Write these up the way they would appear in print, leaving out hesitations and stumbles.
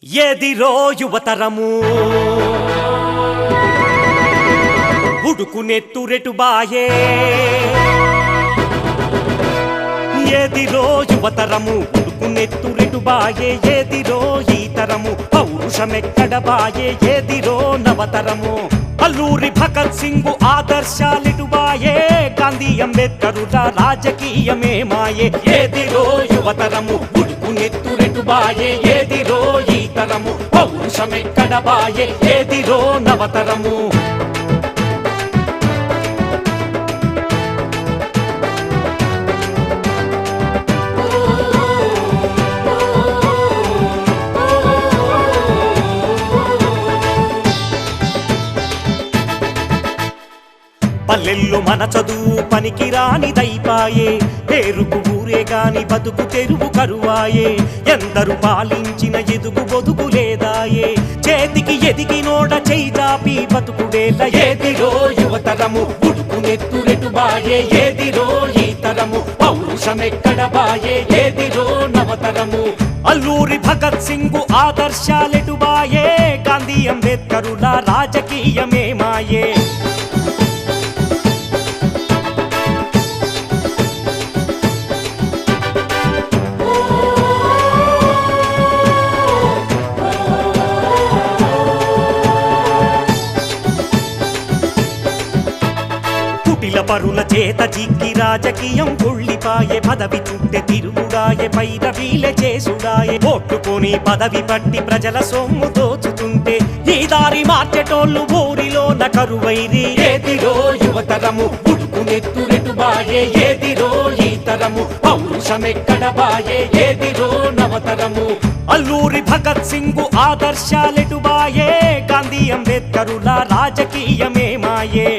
ఏదిరో యువతరము ఉడుకునెత్తురెటు బాయే ఏదిరో యువతరము ఉడుకునెత్తురెటు బాయే ఏదిరో ఈ తరము పౌరుషమెక్కడ బాయే ఏదిరో నవతరము అల్లూరి భగత్ సింగ్ ఆదర్శాలిటు బాయే గాంధీ అంబేద్కరుల రాజకీయమే మాయే ఏదిరో యువతరము ఉడుకునెత్తురెటు బాయే ఏదిరో ఈ తరము పౌరుషమెక్కడ బాయే ఏదిరో నవతరము పల్లెల్లో మన చదువు పనికిరానిదైపాయే పేరుకు ఊరే గాని బతుకు తెరువు కరువాయే ఎందరు పాలించిన ఎదుగు బొదుగు లేదాయే చేతికి ఎదిగినోడ చేయి చాపి బతుకుడేల ఏదిరో యువతరము ఉడుకునెత్తురెటు బాయే ఏదిరో ఈ తరము పౌరుషమెక్కడ బాయే ఏదిరో నవతరము అల్లూరి భగత్ సింగ్ ఆదర్శాలెటు బాయే గాంధీ అంబేద్కరుల రాజకీయమే మాయే పరుల చేత చిక్కి రాజకీయం కుళ్ళిపాయే పదవి చుట్టే తిరుగుడాయే పైరవీలే చేసుడాయే కొట్టుకొని పదవి పట్టి ప్రజల సొమ్ము దోచుతుంటే ఈ దారి మార్చెటోళ్ళు ఊరిలో నకరువైరి ఏదిరో యువతరము ఉడుకునెత్తురెటు బాయే ఏదిరో ఈ తరము పౌరుషమెక్కడ బాయే ఏదిరో నవతరము అల్లూరి భగత్ సింగ్ ఆదర్శాలెటు బాయే గాంధీ అంబేద్కరుల రాజకీయమే మాయే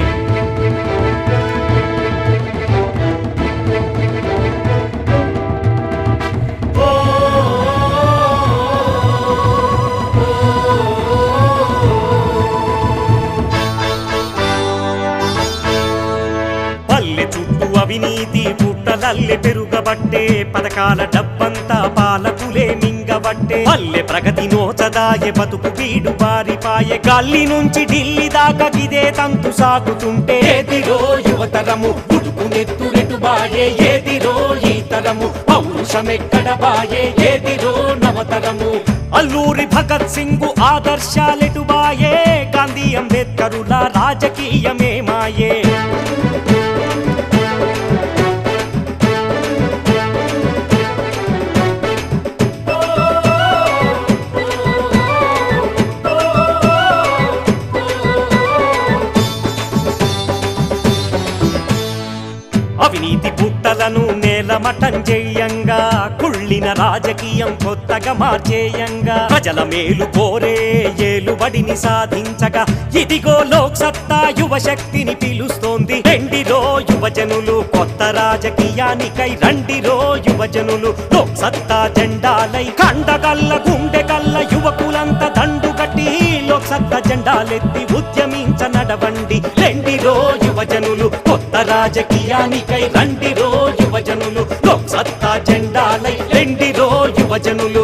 అవినీతి పుట్టలల్లె పెరుగబట్టే పథకాల డబ్బంతా పాలకులే మింగబట్టే పల్లె ప్రగతి నోచదాయే బతుకు వీడు బారిపాయే గల్లీ నుంచి ఢిల్లీ దాకా గిదే తంతు సాగుతుంటే ఏదిరో యువతరము ఉడుకునెత్తురెటు బాయే ఏదిరో ఈ తరము పౌరుషమెక్కడ బాయే ఏదిరో నవతరము అల్లూరి భగత్ సింగ్ ఆదర్శాలెటు బాయే గాంధీ అంబేద్కరుల రాజకీయమే మాయే అవినీతి పుట్టలను నేలమటం చేయంగా కుళ్ళిన రాజకీయం కొత్తగా మార్చేయంగా ప్రజల మేలు కోరే ఏలుబడిని సాధించగా ఇదిగో లోక్ సత్తా యువశక్తిని పిలుస్తోంది రెండిరో యువజనులు కొత్త రాజకీయానికై రండిరో యువజనులు లోక్ సత్తా జెండాలై కండగల్ల గుండెగల్ల యువకులంతా దండు కట్టి లోక్ సత్తా జెండాలెత్తి ఉద్యమించ నడవండి రెండిరో యువజనులు కొత్త రాజకీయానికై రండిరో యువజనులు లోక్ సత్తా జెండాలై రెండిరో యువజనులు